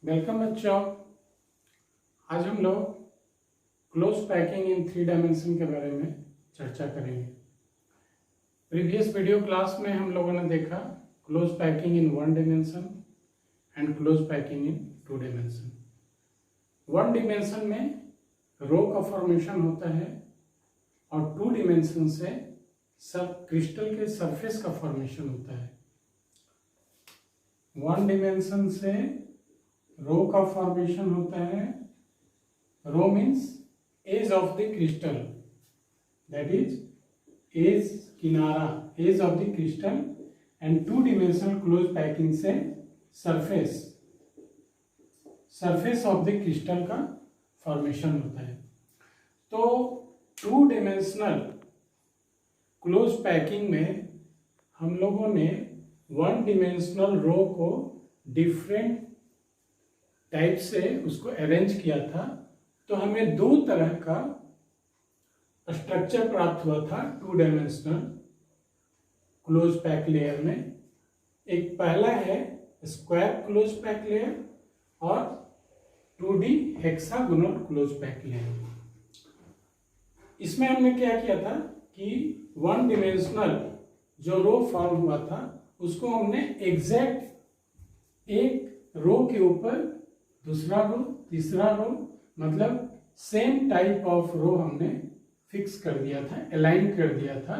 Welcome बच्चों। आज हम लोग क्लोज पैकिंग इन 3 डायमेंशन के बारे में चर्चा करेंगे। प्रीवियस वीडियो क्लास में हम लोगों ने देखा close packing in 1 dimension and close packing in 2 dimension. 1 dimension में रो का फॉर्मेशन होता है और 2 डायमेंशन से सब क्रिस्टल के सरफेस का फॉर्मेशन होता है। 1 डायमेंशन से रो का फॉर्मेशन होता है। Row means edge of the crystal, that is edge किनारा, edge of the crystal. And 2 dimensional close packing से surface, surface of the crystal का फॉर्मेशन होता है। तो 2 डायमेंशनल क्लोज पैकिंग में हम लोगों ने 1 डायमेंशनल रो को डिफरेंट टाइप से उसको अरेंज किया था। तो हमें 2 तरह का स्ट्रक्चर प्राप्त हुआ था 2 डायमेंशनल क्लोज पैक लेयर में। एक पहला है स्क्वायर क्लोज पैक लेयर और 2D hexagonal close pack layer. इसमें हमने क्या किया था कि 1 डायमेंशनल जो रो फॉर्म हुआ था उसको हमने एग्जैक्ट एक रो के ऊपर दूसरा रो, तीसरा रो, मतलब सेम टाइप ऑफ रो हमने फिक्स कर दिया था, अलाइन कर दिया था।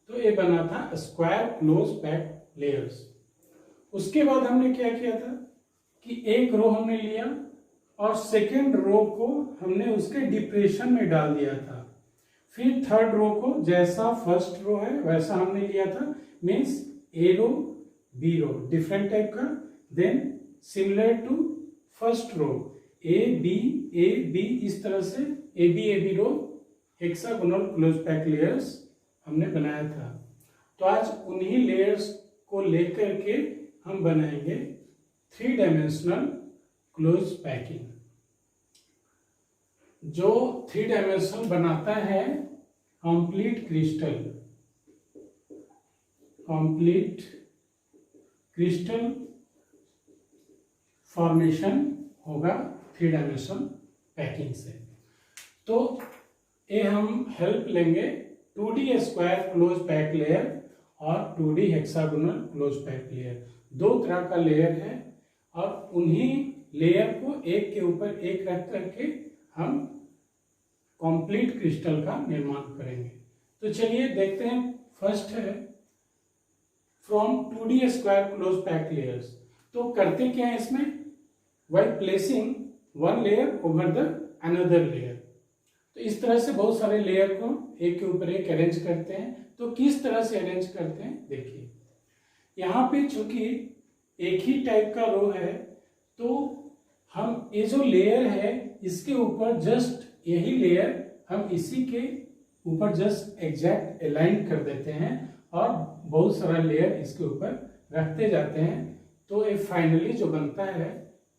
तो ये बना था स्क्वायर क्लोज पैक लेयर्स। उसके बाद हमने क्या किया था कि एक रो हमने लिया और सेकेंड रो को हमने उसके डिप्रेशन में डाल दिया था। फिर थर्ड रो को जैसा फर्स्ट रो है वैसा हमने लिया था, means A row B row different type का, then similar to first row A B इस तरह से A B row hexagonal close pack layers हमने बनाया था। तो आज उन्हीं लेयर्स को लेकर के हम बनाएंगे 3 डायमेंशनल क्लोज पैकिंग। जो 3 डायमेंशनल बनाता है कंप्लीट क्रिस्टल फॉर्मेशन होगा 3 डायमेंशन पैकिंग से। तो ये हम हेल्प लेंगे 2D square close pack layer और 2D hexagonal close pack layer. 2 तरह का लेयर है और उन्हीं लेयर को एक के ऊपर एक रख करके हम कंप्लीट क्रिस्टल का निर्माण करेंगे। तो चलिए देखते हैं। फर्स्ट है from 2D square close pack layers. तो करते क्या है इसमें, while placing one layer over the another layer। तो इस तरह से बहुत सारे लेयर को एक के ऊपर एक अरेंज करते हैं। तो किस तरह से अरेंज करते हैं देखिए। यहाँ पे चूंकि एक ही टाइप का रो है तो हम ये जो लेयर है इसके ऊपर जस्ट यही लेयर हम इसी के ऊपर जस्ट एग्जैक्ट अलाइन कर देते हैं और बहुत सारा लेयर इसके ऊपर रखते जाते हैं। तो ये फाइनली जो बनता है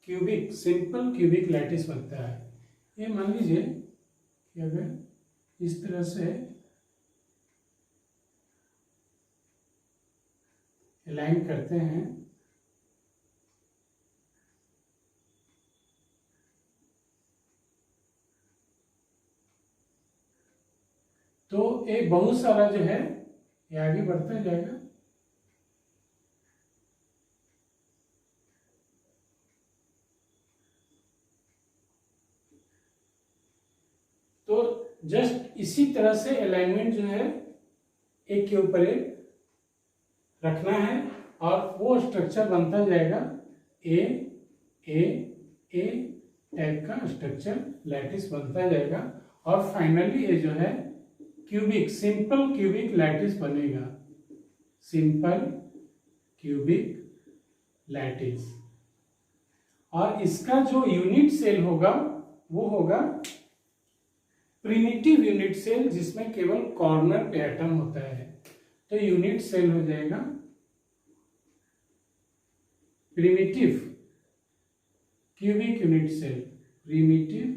क्यूबिक, सिंपल क्यूबिक लैटिस बनता है। ये मान लीजिए कि अगर इस तरह से अलाइन करते हैं तो ये बहुत सारा जो है ये आगे बढ़ता जाएगा। तो जस्ट इसी तरह से अलाइनमेंट जो है एक के ऊपर एक रखना है और वो स्ट्रक्चर बनता जाएगा ए टाइप का स्ट्रक्चर लैटिस बनता जाएगा। और फाइनली ये जो है क्यूबिक, सिंपल क्यूबिक लैटिस बनेगा, सिंपल क्यूबिक लैटिस। और इसका जो यूनिट सेल होगा वो होगा प्रिमिटिव यूनिट सेल, जिसमें केवल कॉर्नर पे एटम होता है। तो यूनिट सेल हो जाएगा primitive cubic unit cell, primitive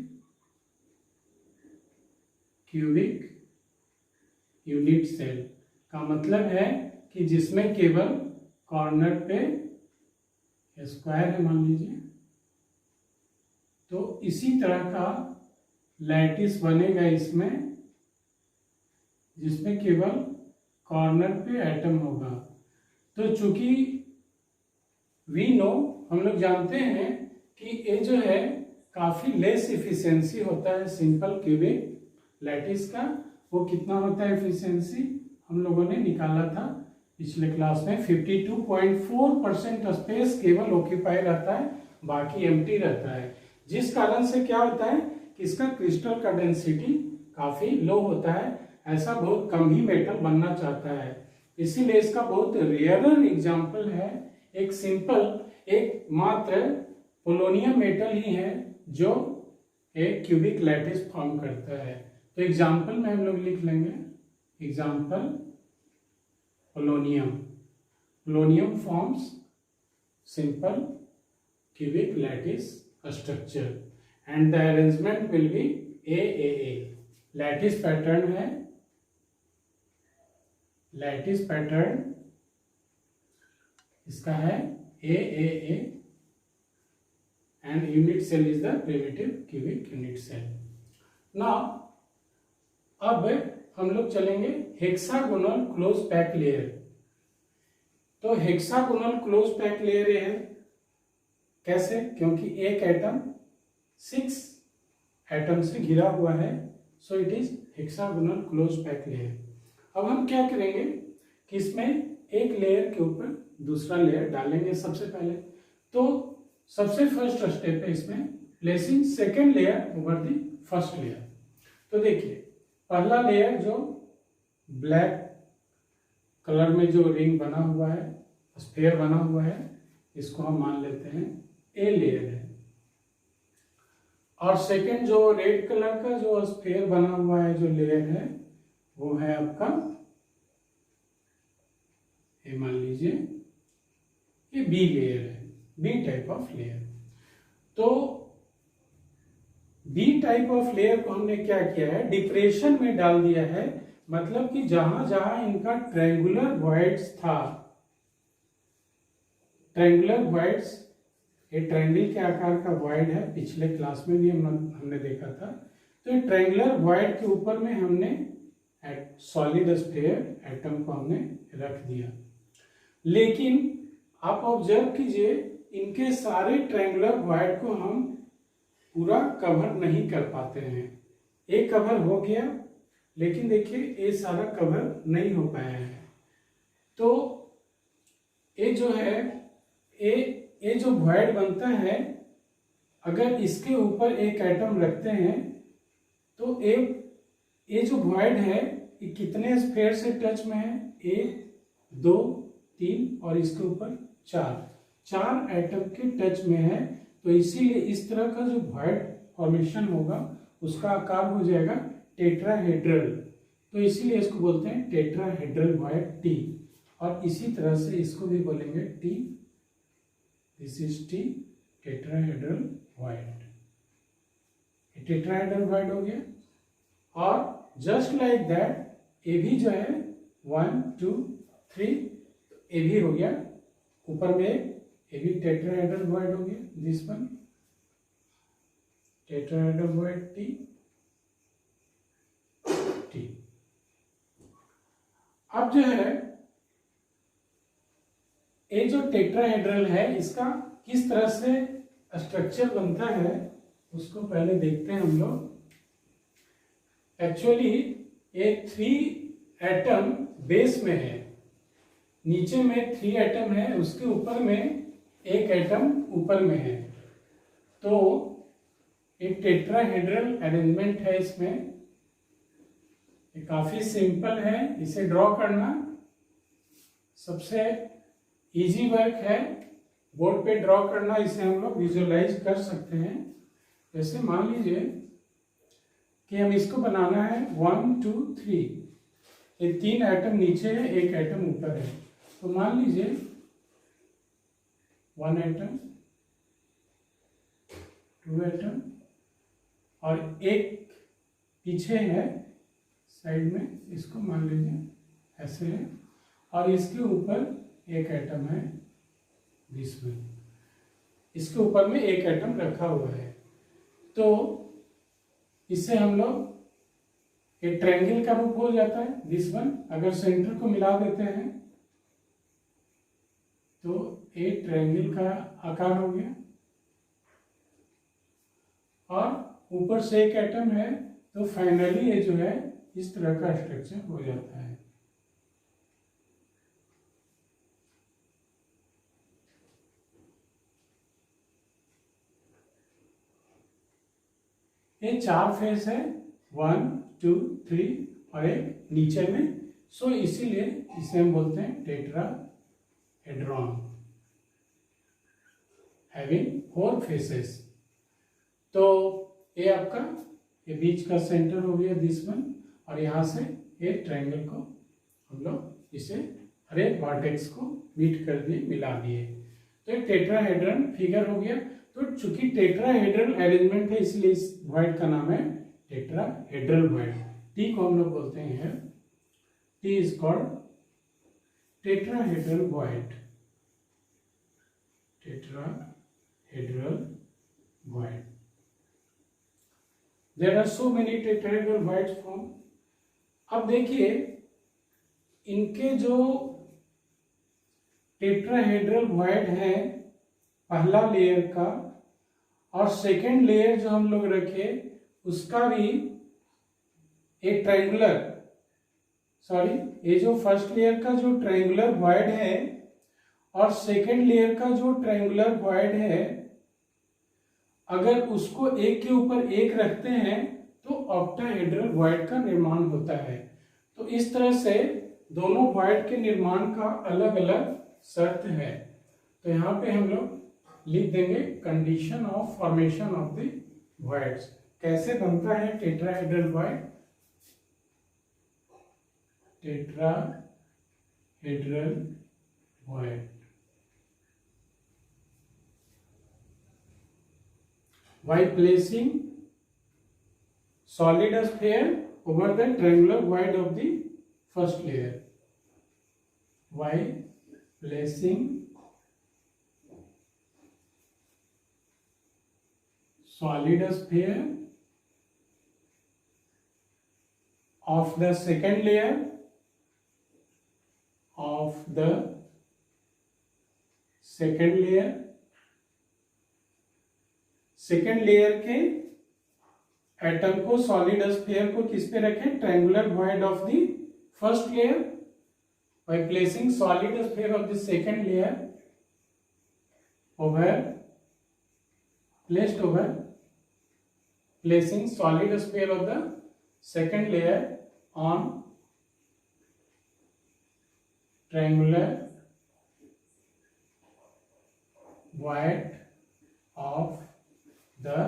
cubic unit cell का मतलब है कि जिसमें केवल कॉर्नर पे स्क्वायर है मान लीजिए, इसी तरह का लैटिस बनेगा इसमें, जिसमें केवल कॉर्नर पे एटम होगा। तो चूंकि वी नो, हम लोग जानते हैं कि ये जो है काफी लेस इफिशियंसी होता है सिंपल क्यूबिक लैटिस का। वो कितना होता है इफिशियंसी, हम लोगों ने निकाला था पिछले क्लास में, 52.4% स्पेस केवल ऑक्यूपाई रहता है, बाकी एम्प्टी रहता है। जिस कारण से क्या होता है कि इसका क्रिस्टल का डेंसिटी काफी लो होता है, ऐसा बहुत कम ही मेटल बनना चाहता है, इसीलिए इसका बहुत रेयरर एग्जाम्पल है। एक सिंपल, एक मात्र पोलोनियम मेटल ही है जो एक क्यूबिक लैटिस फॉर्म करता है। तो एग्जाम्पल में हम लोग लिख लेंगे, example polonium. Polonium forms simple cubic lattice structure and the arrangement will be AAA. Lattice pattern है, lattice pattern इसका है AAA and unit cell is the primitive cubic unit cell. Now अब हम लोग चलेंगे हेक्सागोनल क्लोज पैक लेयर। तो hexagonal close pack layer है कैसे, क्योंकि एक एटम 6 एटम से घिरा हुआ है, so it is hexagonal close pack layer. अब हम क्या करेंगे कि इसमें एक लेयर के ऊपर दूसरा लेयर डालेंगे सबसे पहले। तो सबसे फर्स्ट स्टेप है इसमें placing second layer over the first layer. तो देखिए पहला लेयर जो ब्लैक कलर में जो रिंग बना हुआ है, स्फीयर बना हुआ है, इसको हम मान लेते हैं ए लेयर है। और सेकेंड जो रेड कलर का जो स्फीयर बना हुआ है जो लेयर है, वो है आपका, ये मान लीजिए ये बी लेयर है, बी टाइप ऑफ लेयर। तो बी टाइप ऑफ लेयर को हमने क्या किया है, डिप्रेशन में डाल दिया है। मतलब कि जहां जहां इनका ट्रायंगुलर वॉइड्स था, ट्रायंगुलर वॉइड्स, ये ट्रायंगल के आकार का वॉइड है, पिछले क्लास में भी हमने देखा था। तो ये ट्रायंगुलर वॉइड के ऊपर में हमने सॉलिड स्फीयर एटम को हमने रख दिया। लेकिन आप ऑब्जर्व कीजिए, इनके सारे ट्रायंगुलर वॉइड को हम पूरा कवर नहीं कर पाते हैं। एक कवर हो गया, लेकिन देखिए ये सारा कवर नहीं हो पाया है। तो ये जो है, ये जो वॉइड बनता है, अगर इसके ऊपर एक एटम रखते हैं तो ये जो वॉइड है ये कितने स्फीयर से टच में है, 1 2 3 और इसके ऊपर 4 एटम के टच में है। तो इसीलिए इस तरह का जो वॉइड फॉर्मेशन होगा उसका आकार हो जाएगा टेट्राहेड्रल। तो इसीलिए इसको बोलते हैं टेट्राहेड्रल वॉइड टी। और इसी तरह से इसको भी बोलेंगे T, this is T, tetrahedral void. Tetrahedral void हो गया। और जस्ट लाइक दैट ये भी जो है 1 2 3, ये भी हो गया। ऊपर में ये भी टेट्राहेड्रल वॉइड हो गया, this one tetrahedral void T T. अब जो है ये जो टेट्राहेड्रल है, इसका किस तरह से स्ट्रक्चर बनता है उसको पहले देखते हैं हम लोग। एक्चुअली ये 3 एटम बेस में है, नीचे में 3 एटम है, उसके ऊपर में एक एटम ऊपर में है। तो एक टेट्राहेड्रल अरेंजमेंट है इसमें। ये काफी सिंपल है, इसे ड्रॉ करना सबसे इजी वर्क है, बोर्ड पे ड्रॉ करना। इसे हम लोग विजुअलाइज कर सकते हैं। जैसे मान लीजिए कि हम इसको बनाना है 1 2 3, ये 3 एटम नीचे है, एक एटम ऊपर है। तो मान लीजिए 1 एटम, 2 एटम और एक पीछे है साइड में, इसको मान लीजिए ऐसे है। और इसके ऊपर एक एटम है, बीच में इसके ऊपर में एक एटम रखा हुआ है। तो इससे हम लोग एक ट्रायंगल का रूप हो जाता है दिस वन। अगर सेंटर को मिला देते हैं तो एक ट्रायंगल का आकार हो गया, और ऊपर से एक एटम है, तो फाइनली ये जो है इस तरह का स्ट्रक्चर हो जाता है। ये 4 फेस है, 1 2 3 और एक नीचे में, सो इसीलिए इसे हम बोलते हैं टेट्राहेड्रॉन हैविंग 4 फेसेस। तो ये आपका ये बीच का सेंटर हो गया दिस वन, और यहाँ से एक ट्रायंगल को हम लोग इसे हर एक वर्टेक्स को मीट कर दिए, मिला दिए, तो ये टेट्राहेड्रॉन फिगर हो गया। तो चूंकि टेट्राहेड्रल अरेंजमेंट है इसलिए इस वॉइड का नाम है टेट्राहेड्रल वॉइड। टी को हम लोग बोलते हैं, T is called tetrahedral void, tetrahedral void. There are so many tetrahedral voids form. अब देखिए इनके जो टेट्राहेड्रल वॉइड है पहला लेयर का, और सेकेंड लेयर जो हम लोग रखे उसका भी एक ट्रायंगुलर, सॉरी ये जो फर्स्ट लेयर का जो ट्रायंगुलर वॉइड है और सेकेंड लेयर का जो ट्रायंगुलर वॉइड है, अगर उसको एक के ऊपर एक रखते हैं तो ऑक्टाहेड्रल वॉइड का निर्माण होता है। तो इस तरह से दोनों वॉइड के निर्माण का अलग अलग शर्त है। तो यहाँ पे हम लोग लिख देंगे condition of formation of the voids. कैसे बनता है tetrahedral void? Tetrahedral void by placing solid sphere over the triangular void of the first layer, by placing solid sphere of the second layer second layer के atom को, solid sphere को किस पे रखें? Triangular void of the first layer, by placing solid sphere of the second layer placing solid sphere of the second layer on triangular void of the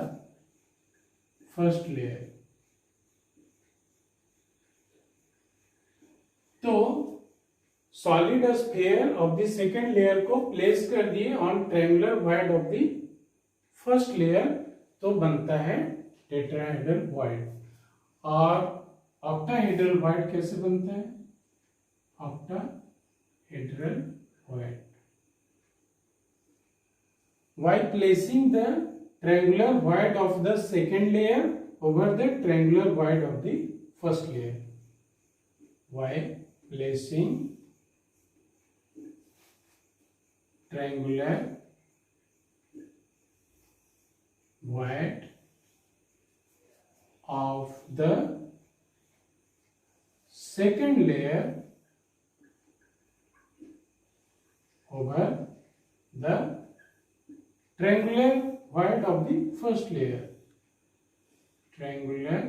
first layer। तो solid sphere of the second layer को place कर दिए on triangular void of the first layer, तो बनता है tetrahedral void. और octahedral void कैसे बनता है? Octahedral void by placing the triangular void of the second layer over the triangular void of the first layer, by placing triangular void of the second layer over the triangular void of the first layer, triangular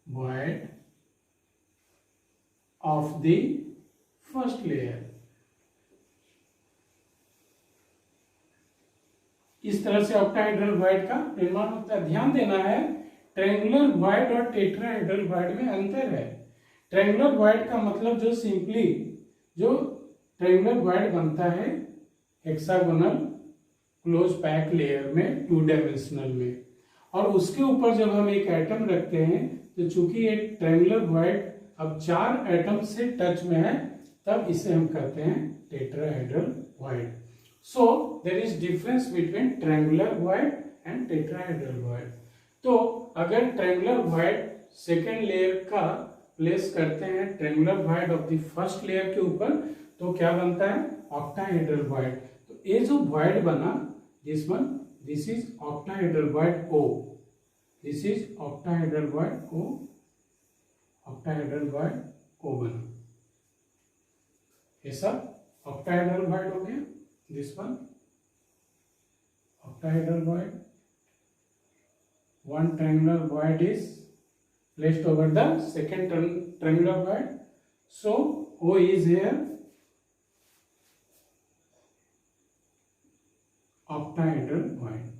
void of the first layer। इस तरह से octahedral void का निर्माण होता है। ध्यान देना है ट्रायंगुलर वॉइड और टेट्राहेड्रल वॉइड में अंतर है। ट्रायंगुलर वॉइड का मतलब जो सिंपली जो ट्रायंगुलर वॉइड बनता है हेक्सागोनल क्लोज पैक लेयर में 2 डायमेंशनल में, और उसके ऊपर जब हम एक एटम रखते हैं तो चूंकि ये ट्रायंगुलर वॉइड अब 4 एटम से टच में है, तब इसे हम कहते हैं tetrahedral void. So there is difference between triangular void and tetrahedral void. तो अगर ट्रायंगुलर void सेकेंड लेयर का प्लेस करते हैं triangular void of the first layer के ऊपर, तो क्या बनता है? Octahedral void. तो ये जो void बना, this one, this is octahedral void O. This is octahedral void O. Octahedral void O बना. ये सब ऑक्टाहेड्रल void हो गया. This one octahedral void. One triangular void is placed over the second triangular void. So O is here octahedral void.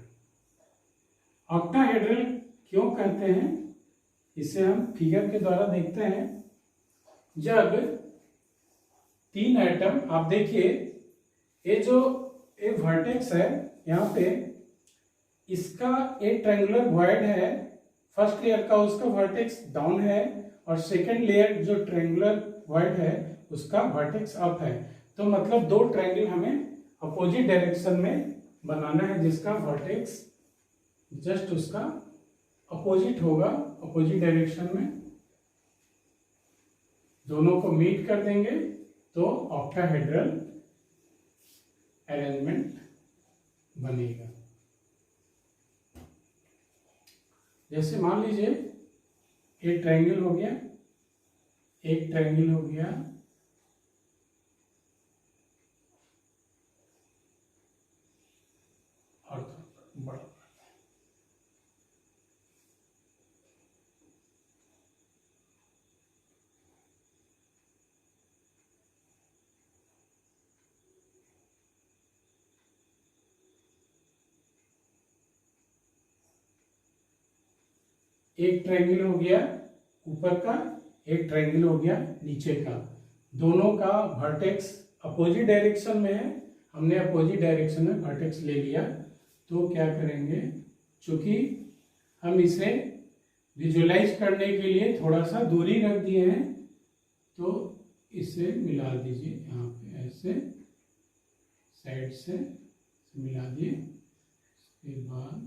Octahedral क्यों कहते हैं? इसे हम फिगर के द्वारा देखते हैं. जब तीन एटम, आप देखिए ये जो एक वर्टेक्स है यहाँ पे, इसका एक ट्रायंगुलर वॉइड है फर्स्ट लेयर का, उसका वर्टेक्स डाउन है, और सेकंड लेयर जो ट्रायंगुलर वॉइड है उसका वर्टेक्स अप है. तो मतलब दो ट्रायंगल हमें अपोजिट डायरेक्शन में बनाना है, जिसका वर्टेक्स जस्ट उसका अपोजिट होगा, अपोजिट डायरेक्शन में दोनों को मीट कर देंगे तो ऑक्टाहेड्रल अरेंजमेंट बनेगा. जैसे मान लीजिए एक ट्रायंगल हो गया, एक ट्रायंगल हो गया, और बड़ा एक ट्रायंगल हो गया ऊपर का, एक ट्रायंगल हो गया नीचे का. दोनों का वर्टेक्स अपोजिट डायरेक्शन में है, हमने अपोजिट डायरेक्शन में वर्टेक्स ले लिया. तो क्या करेंगे, चूंकि हम इसे विजुअलाइज करने के लिए थोड़ा सा दूरी रख दिए हैं, तो इसे मिला दीजिए यहाँ पे, ऐसे साइड से मिला दिए. उसके बाद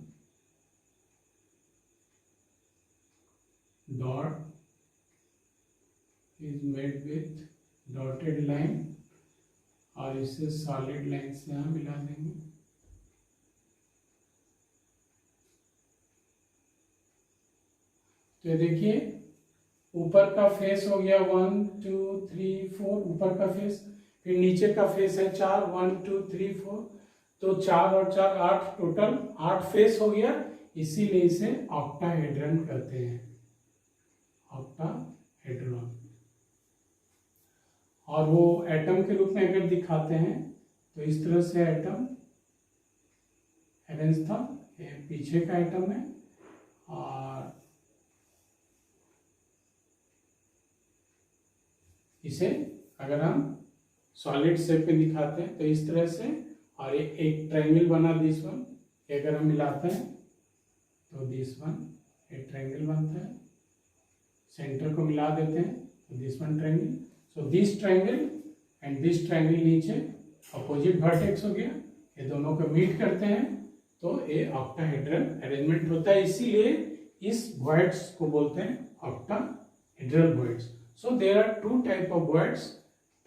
dot is made with dotted line, और इसे सॉलिड लाइन से यहाँ मिला देंगे. तो देखिए ऊपर का फेस हो गया 1 2 3 4, ऊपर का फेस, फिर नीचे का फेस है 4, 1 2 3 4, तो 4 और 4 8, टोटल 8 फेस हो गया. इसीलिए इसे ऑक्टाहेड्रन कहते हैं, ऑक्टाहेड्रॉन. और वो एटम के रूप में अगर दिखाते हैं तो इस तरह से एटम अरेंज था, ये पीछे का एटम है, और इसे अगर हम सॉलिड शेप में दिखाते हैं तो इस तरह से, और ये एक ट्रायंगल बना दिस वन, अगर हम मिलाते हैं तो दिस वन एक ट्रायंगल बनता है. सेंटर को मिला देते हैं तो this one triangle. So this triangle and this triangle नीचे अपोजिट वर्टेक्स हो गया, ये दोनों को मीट करते हैं तो ये ऑक्टाहेड्रल अरेंजमेंट होता है. इसीलिए इस वॉइड्स को बोलते हैं octahedral voids. So there are two type of voids,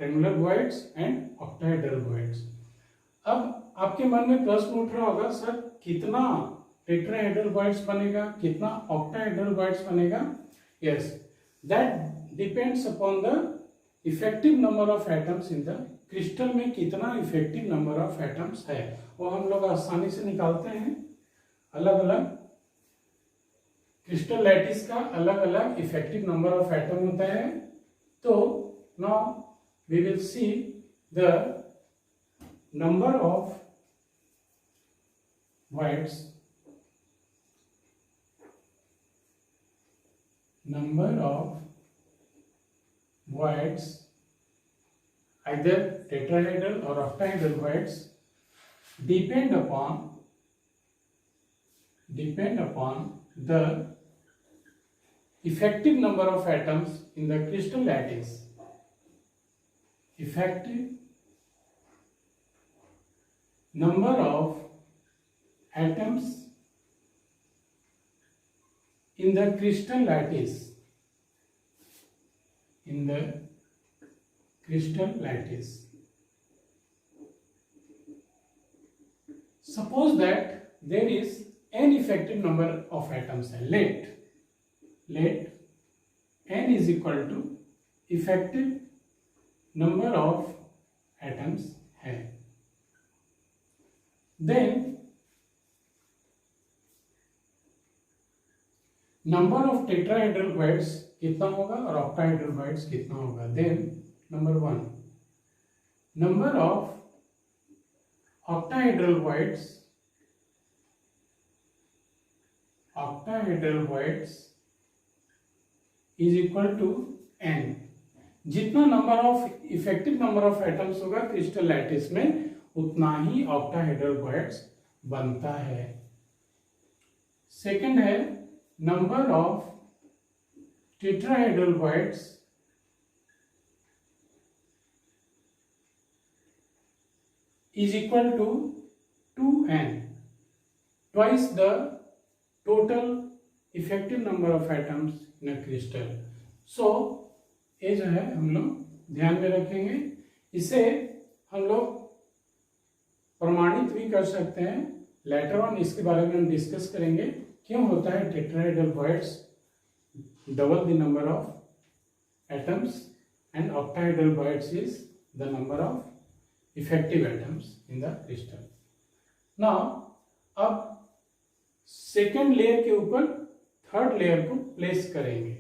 triangular voids and octahedral voids. अब आपके मन में प्रश्न उठ रहा होगा, सर कितना टेट्राहेड्रल वॉइड्स बनेगा, कितना ऑक्टाहेड्रल वॉइड्स बनेगा? Yes, that depends upon the effective number of atoms in the crystal में कितना effective number of atoms है, वो हम लोग आसानी से निकालते हैं. अलग अलग क्रिस्टल लैटिस का अलग अलग इफेक्टिव नंबर ऑफ एटम होता है. तो now we will see the number of voids, number of voids, either tetrahedral or octahedral voids, depend upon the effective number of atoms in the crystal lattice. Effective number of atoms in the crystal lattice, in the crystal lattice. Suppose that there is n effective number of atoms. Let n is equal to effective number of atoms है. Then number of tetrahedral voids कितना होगा और octahedral voids कितना होगा. Then number 1, number of octahedral voids is equal to n. जितना number of effective number of atoms होगा crystal lattice में उतना ही ऑक्टाहेड्रल वॉइड्स बनता है. सेकंड है number of tetrahedral voids is equal to 2n, twice the total effective number of atoms in a crystal. So ये जो है हम लोग ध्यान में रखेंगे. इसे हम लोग प्रमाणित भी कर सकते हैं. लेटर ऑन इसके बारे में हम डिस्कस करेंगे क्यों होता है tetrahedral voids double the number of atoms and octahedral voids is the number of effective atoms in the crystal. Now अब सेकेंड लेयर के ऊपर थर्ड लेयर को प्लेस करेंगे.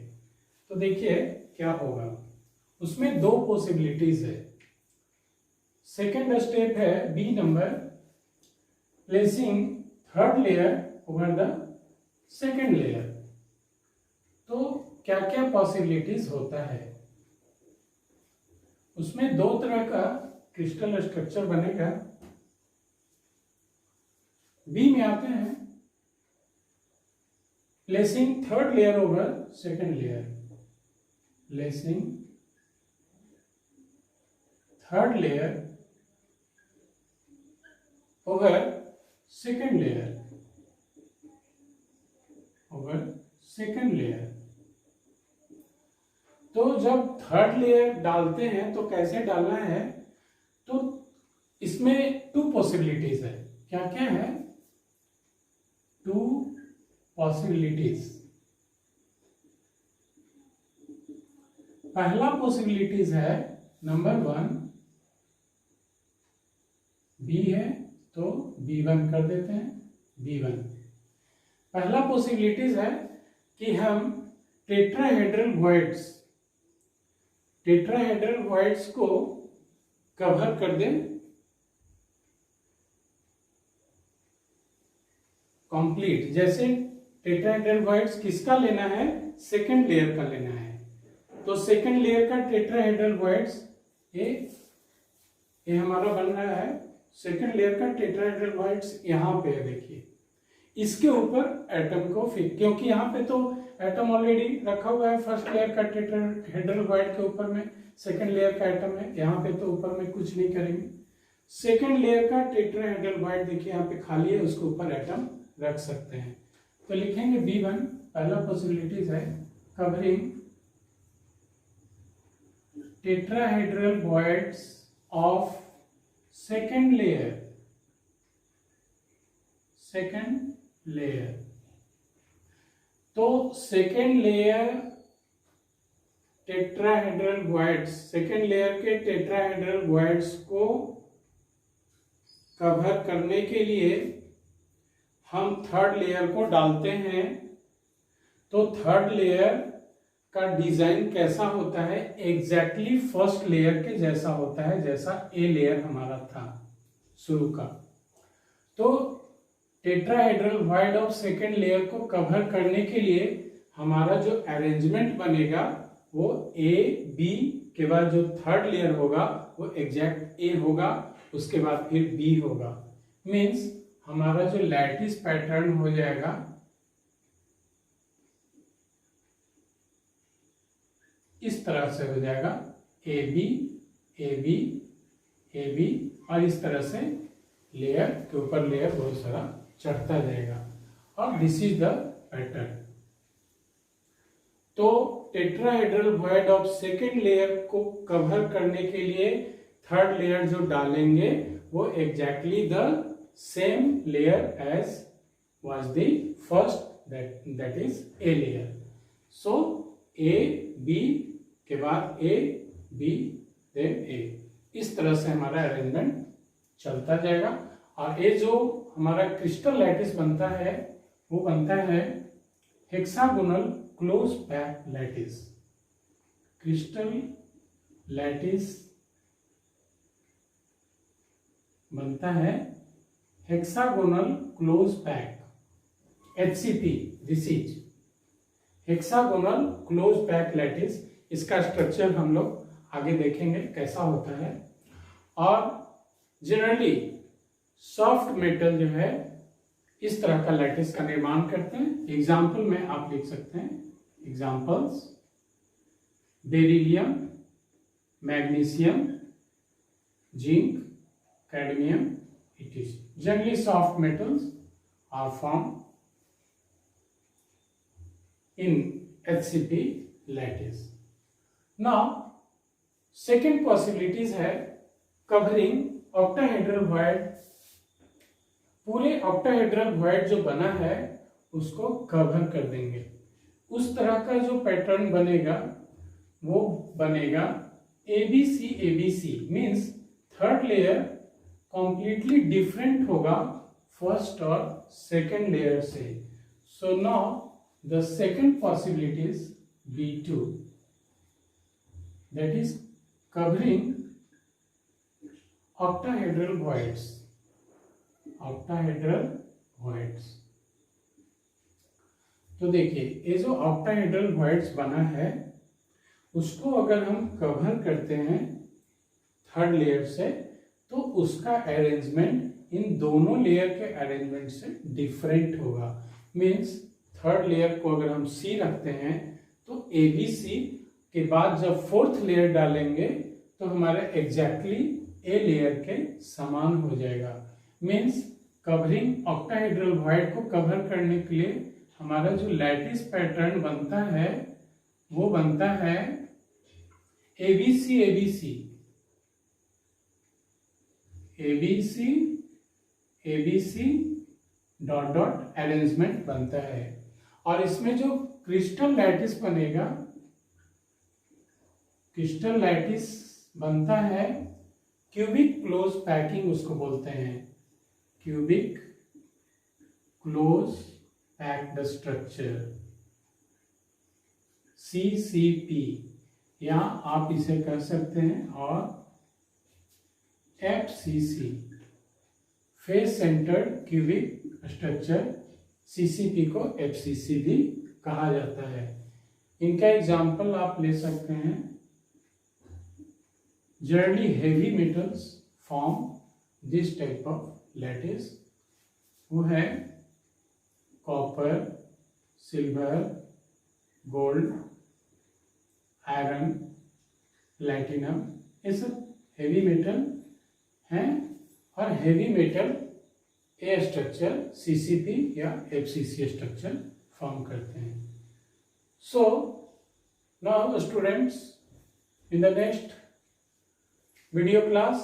तो देखिए क्या होगा. उसमें दो पॉसिबिलिटीज है. सेकेंड स्टेप है B number, placing third layer over the second layer. तो क्या क्या पॉसिबिलिटीज होता है. उसमें दो तरह का क्रिस्टल स्ट्रक्चर बनेगा. बी में आते हैं placing third layer over second layer, placing third layer over second layer, over second layer. तो जब थर्ड लेयर डालते हैं तो कैसे डालना है. तो इसमें टू पॉसिबिलिटीज है. क्या क्या है. To possibilities. पहला पॉसिबिलिटीज है नंबर 1 बी है तो B1 कर देते हैं. B1 पहला पॉसिबिलिटीज है कि हम टेट्राहेड्रल वॉइड्स को कवर कर दें कंप्लीट. जैसे टेट्राहेड्रल वॉइड्स किसका लेना है, सेकेंड लेयर का लेना है. तो सेकेंड लेयर का टेट्राहेड्रल वॉइड्स ये हमारा बन रहा है. सेकेंड लेयर का टेट्राहेड्रल वॉइड्स यहाँ पे है. देखिए इसके ऊपर एटम को फिट, क्योंकि यहाँ पे तो एटम ऑलरेडी रखा हुआ है फर्स्ट लेयर का टेट्राहेड्रल वॉइड के ऊपर में, सेकेंड लेयर का एटम है यहाँ पे, तो ऊपर में कुछ नहीं करेंगे. सेकेंड लेयर का टेट्राहेड्रल वॉइड देखिए यहाँ पे खाली है, उसके ऊपर एटम रख सकते हैं. तो लिखेंगे B1 पहला पॉसिबिलिटीज है covering tetrahedral voids of second layer. तो second layer tetrahedral voids, second layer के टेट्राहेड्रल वॉइड्स को कवर करने के लिए हम थर्ड लेयर को डालते हैं. तो थर्ड लेयर का डिजाइन कैसा होता है, एग्जैक्टली फर्स्ट लेयर के जैसा होता है, जैसा ए लेयर हमारा था शुरू का. तो tetrahedral void of second layer को कवर करने के लिए हमारा जो अरेंजमेंट बनेगा वो ए बी के बाद जो थर्ड लेयर होगा वो एग्जैक्ट ए होगा, उसके बाद फिर बी होगा. मीन्स हमारा जो लैटिस पैटर्न हो जाएगा इस तरह से हो जाएगा A B A B A B, और इस तरह से लेयर के ऊपर लेयर बहुत सारा चढ़ता जाएगा और दिस इज द पैटर्न। तो tetrahedral void of second layer को कवर करने के लिए थर्ड लेयर जो डालेंगे वो exactly the same layer as was the first, that is A layer. So A B के बाद A B then A, इस तरह से हमारा अरेंजमेंट चलता जाएगा। और ये जो हमारा क्रिस्टल लैटिस बनता है वो बनता है hexagonal close pack lattice. Crystal lattice बनता है hexagonal close pack, HCP, this is hexagonal close pack lattice. इसका स्ट्रक्चर हम लोग आगे देखेंगे कैसा होता है। और जनरली सॉफ्ट मेटल जो है इस तरह का लैटिस का निर्माण करते हैं। एग्जाम्पल में आप लिख सकते हैं, examples beryllium, magnesium, zinc, cadmium, etc. Generally soft metals are formed in HCP lattice. Now second possibilities है covering octahedral void। पूरे octahedral void जो बना है उसको कवर कर देंगे। उस तरह का जो पैटर्न बनेगा वो बनेगा ABC ABC, means third layer completely different होगा फर्स्ट और सेकेंड लेयर से। So now the second possibility is B2, that is covering octahedral voids, octahedral voids। तो देखिए ये जो octahedral voids बना है उसको अगर हम कवर करते हैं थर्ड लेयर से तो उसका अरेंजमेंट इन दोनों लेयर के अरेंजमेंट से डिफरेंट होगा। मीन्स थर्ड लेयर को अगर हम C रखते हैं तो ABC के बाद जब फोर्थ लेयर डालेंगे तो हमारे एग्जैक्टली A लेयर के समान हो जाएगा। मीन्स कवरिंग ऑक्टाहेड्रल वॉइड को कवर करने के लिए हमारा जो लैटिस पैटर्न बनता है वो बनता है ABC ABC ABC ABC dot dot arrangement बनता है। और इसमें जो क्रिस्टल लैटिस बनेगा, क्रिस्टल लैटिस बनता है क्यूबिक क्लोज पैकिंग उसको बोलते हैं, cubic close packed structure CCP, या आप इसे कर सकते हैं और FCC face centred cubic structure, CCP को FCC भी कहा जाता है। इनका एग्जाम्पल आप ले सकते हैं। Generally heavy metals form this type of lattice, वो है copper, silver, gold, iron, platinum, ये सब हेवी मेटल हैं। और हेवी मेटल ए स्ट्रक्चर CCP या FCC स्ट्रक्चर फॉर्म करते हैं। So now students, in the next video class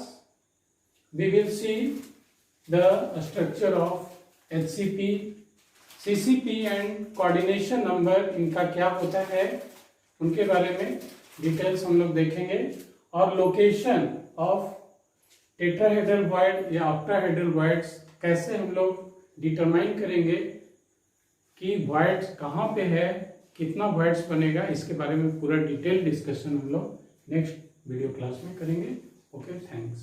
we will see the structure of HCP, CCP and coordination number, इनका क्या होता है उनके बारे में डिटेल्स हम लोग देखेंगे। और लोकेशन ऑफ टेट्राहेड्रल वॉइड या ऑक्टाहेड्रल वॉइड्स कैसे हम लोग डिटरमाइन करेंगे कि वॉइड्स कहाँ पे है, कितना वॉइड्स बनेगा, इसके बारे में पूरा डिटेल डिस्कशन हम लोग नेक्स्ट वीडियो क्लास में करेंगे। Okay, thanks.